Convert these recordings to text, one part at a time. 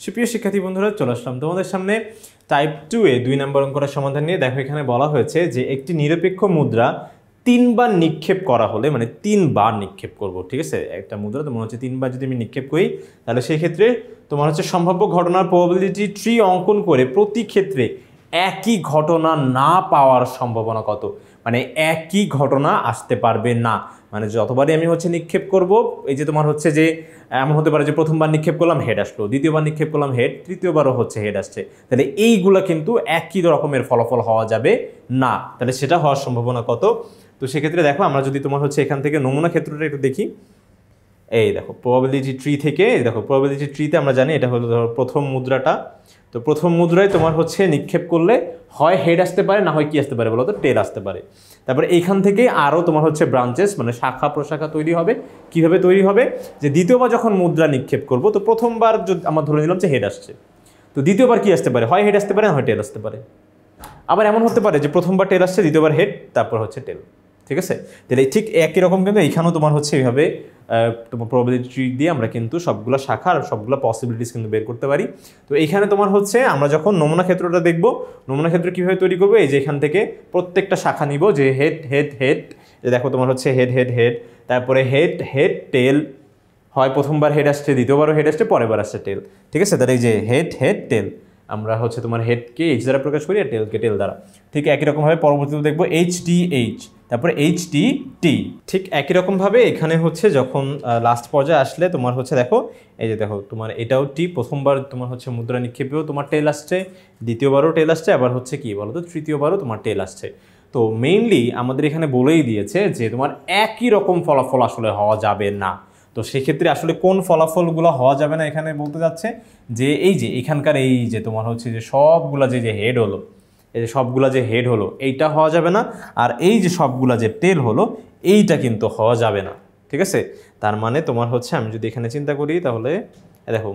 সুপ্রিয় শিক্ষার্থী বন্ধুরা, চলে আসলাম তোমাদের সামনে টাইপ 2 এ 2 নম্বর অঙ্কটার সমাধান নিয়ে। দেখো এখানে বলা হয়েছে যে একটি নিরপেক্ষ মুদ্রা 3 বার নিক্ষেপ করা হলে, মানে 3 বার নিক্ষেপ করব, ঠিক আছে। একটা মুদ্রা তো মনে হচ্ছে 3 বার যদি আমি নিক্ষেপ করি, তাহলে সেই ক্ষেত্রে তোমার হচ্ছে সম্ভাব্য ঘটনার প্রবাবিলিটি ট্রি অঙ্কন করে প্রতি ক্ষেত্রে একই ঘটনা না পাওয়ার সম্ভাবনা কত। মানে একই ঘটনা আসতে পারবে না, মানে যতবারই আমি হচ্ছে নিক্ষেপ করব, এই যে তোমার হচ্ছে যে এমন হতে পারে যে প্রথমবার নিক্ষেপ করলাম হেড আসলো, দ্বিতীয়বার নিক্ষেপ করলাম হেড, তৃতীয়বারও হচ্ছে হেড আসছে, তাহলে এইগুলা কিন্তু একই রকমের ফলাফল হওয়া যাবে না। তাহলে সেটা হওয়ার সম্ভাবনা কত? তো সেক্ষেত্রে দেখো আমরা যদি তোমার হচ্ছে এখান থেকে নমুনা ক্ষেত্রটা একটু দেখি। এই দেখো প্রবাবিলিটি ট্রি থেকে, দেখো প্রবাবিলিটি ট্রিতে আমরা জানি এটা হলো ধরো প্রথম মুদ্রাটা। তো প্রথম মুদ্রায় তোমার হচ্ছে নিক্ষেপ করলে হয় হেড আসতে পারে, না হয় কি আসতে পারে বলো তো, টেল আসতে পারে। তারপরে এইখান থেকে আরও তোমার হচ্ছে ব্রাঞ্চেস, মানে শাখা প্রশাখা তৈরি হবে। কিভাবে তৈরি হবে? যে দ্বিতীয়বার যখন মুদ্রা নিক্ষেপ করব, তো প্রথমবার যদি আমরা ধরে নিলাম যে হেড আসছে, তো দ্বিতীয়বার কি আসতে পারে? হয় হেড আসতে পারে, না হয় টেল আসতে পারে। আবার এমন হতে পারে যে প্রথমবার টেল আসছে, দ্বিতীয়বার হেড, তারপর হচ্ছে টেল, ঠিক আছে। তাহলে ঠিক একই রকম কিন্তু এইখানেও তোমার হচ্ছে এইভাবে তোমার প্রবাবিলিটি দিয়ে আমরা কিন্তু সবগুলো শাখা আর সবগুলো পসিবিলিটিস কিন্তু বের করতে পারি। তো এইখানে তোমার হচ্ছে আমরা যখন নমুনা ক্ষেত্রটা দেখব, নমুনা ক্ষেত্র কীভাবে তৈরি করবো, এই যে এখান থেকে প্রত্যেকটা শাখা নিব, যে হেড হেড হেড, যে দেখো তোমার হচ্ছে হেড হেড হেড, তারপরে হেড হেড টেল, হয় প্রথমবার হেড আসছে, দ্বিতীয়বারও হেড আসছে, পরের বার আসছে টেল, ঠিক আছে। তাহলে এই যে হেড হেড টেল, আমরা হচ্ছে তোমার হেডকে এইচ দ্বারা প্রকাশ করি আর টেলকে টেল দ্বারা। ঠিক একই রকমভাবে পরবর্তীতে দেখবো এইচ ডি এইচ, তারপরে এইচ ডি টি। ঠিক একই রকমভাবে এখানে হচ্ছে যখন লাস্ট পর্যায়ে আসলে তোমার হচ্ছে দেখো, এই যে দেখো তোমার এটাও টি, প্রথমবার তোমার হচ্ছে মুদ্রা নিক্ষেপেও তোমার টেল আসছে, দ্বিতীয়বারও টেল আসছে, আবার হচ্ছে কি বলো তো, তৃতীয়বারও তোমার টেল আসছে। তো মেইনলি আমাদের এখানে বলেই দিয়েছে যে তোমার একই রকম ফলাফল আসলে হওয়া যাবে না। তো সেক্ষেত্রে আসলে কোন ফলাফলগুলো হওয়া যাবে না এখানে বলতে যাচ্ছে যে এই যে এখানকার এই যে তোমার হচ্ছে যে সবগুলা যে হেড হলো, এই যে সবগুলা যে হেড হলো এইটা হওয়া যাবে না, আর এই যে সবগুলা যে টেল হলো এইটা কিন্তু হওয়া যাবে না, ঠিক আছে। তার মানে তোমার হচ্ছে আমি যদি এখানে চিন্তা করি, তাহলে দেখো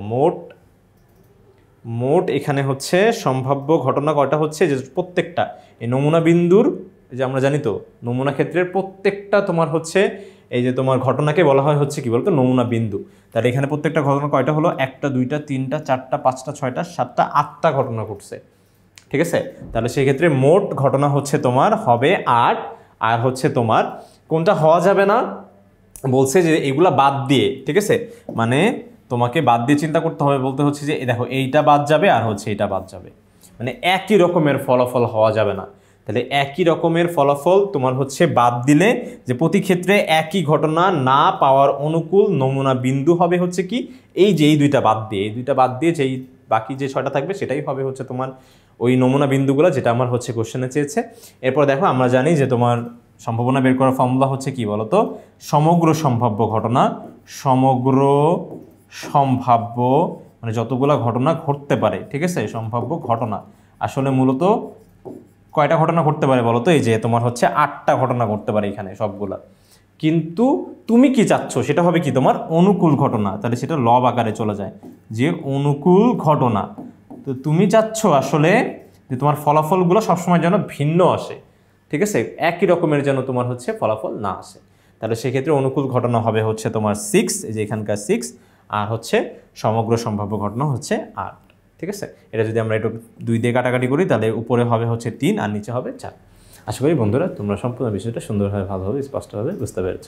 মোট এখানে হচ্ছে সম্ভাব্য ঘটনা কয়টা হচ্ছে, যে প্রত্যেকটা এই নমুনা বিন্দুর, যে আমরা জানি তো নমুনা ক্ষেত্রের প্রত্যেকটা তোমার হচ্ছে এই যে তোমার ঘটনাকে বলা হয় হচ্ছে কি বলতো, নমুনা বিন্দু। তাহলে এখানে প্রত্যেকটা ঘটনা কয়টা হলো, 1টা 2টা 3টা 4টা 5টা 6টা 7টা 8টা ঘটনা ঘটছে, ঠিক আছে। তাহলে সেই ক্ষেত্রে মোট ঘটনা হচ্ছে তোমার হবে 8। আর হচ্ছে তোমার কোনটা হওয়া যাবে না বলছে যে এগুলা বাদ দিয়ে, ঠিক আছে, মানে তোমাকে বাদ দিয়ে চিন্তা করতে হবে, বলতে হচ্ছে যে দেখো এইটা বাদ যাবে আর হচ্ছে এইটা বাদ যাবে, মানে একই রকমের ফলাফল হওয়া যাবে না। তাহলে একই রকমের ফলাফল তোমার হচ্ছে বাদ দিলে, যে প্রতি ক্ষেত্রে একই ঘটনা না পাওয়ার অনুকূল নমুনা বিন্দু হবে হচ্ছে কি, এই যে এই দুইটা বাদ দিয়ে, এই দুইটা বাদ দিয়ে যেই বাকি যে 6টা থাকবে সেটাই হবে হচ্ছে তোমার ওই নমুনা বিন্দুগুলো, যেটা আমার হচ্ছে কোশ্চেনে চেয়েছে। এরপর দেখো আমরা জানি যে তোমার সম্ভাবনা বের করার ফর্মুলা হচ্ছে কি বলতো, সমগ্র সম্ভাব্য ঘটনা, সমগ্র সম্ভাব্য মানে যতগুলা ঘটনা ঘটতে পারে, ঠিক আছে, সম্ভাব্য ঘটনা আসলে মূলত কয়টা ঘটনা ঘটতে পারে বলো তো, এই যে তোমার হচ্ছে 8টা ঘটনা ঘটতে পারে এখানে সবগুলা। কিন্তু তুমি কি চাচ্ছ সেটা হবে কি তোমার অনুকূল ঘটনা, তাহলে সেটা লব আকারে চলে যায় যে অনুকূল ঘটনা। তো তুমি চাচ্ছ আসলে যে তোমার ফলাফলগুলো সবসময় যেন ভিন্ন আসে, ঠিক আছে, একই রকমের যেন তোমার হচ্ছে ফলাফল না আসে। তাহলে সেক্ষেত্রে অনুকূল ঘটনা হবে হচ্ছে তোমার 6, এই যে এখানকার 6, আর হচ্ছে সমগ্র সম্ভাব্য ঘটনা হচ্ছে 8, ঠিক আছে। এটা যদি আমরা একটু 2 দিয়ে কাটাকাটি করি, তাহলে উপরে হবে হচ্ছে 3 আর নিচে হবে 4। আশা করি বন্ধুরা তোমরা সম্পূর্ণ বিষয়টা সুন্দরভাবে, ভালোভাবে, স্পষ্টভাবে বুঝতে পেরেছ।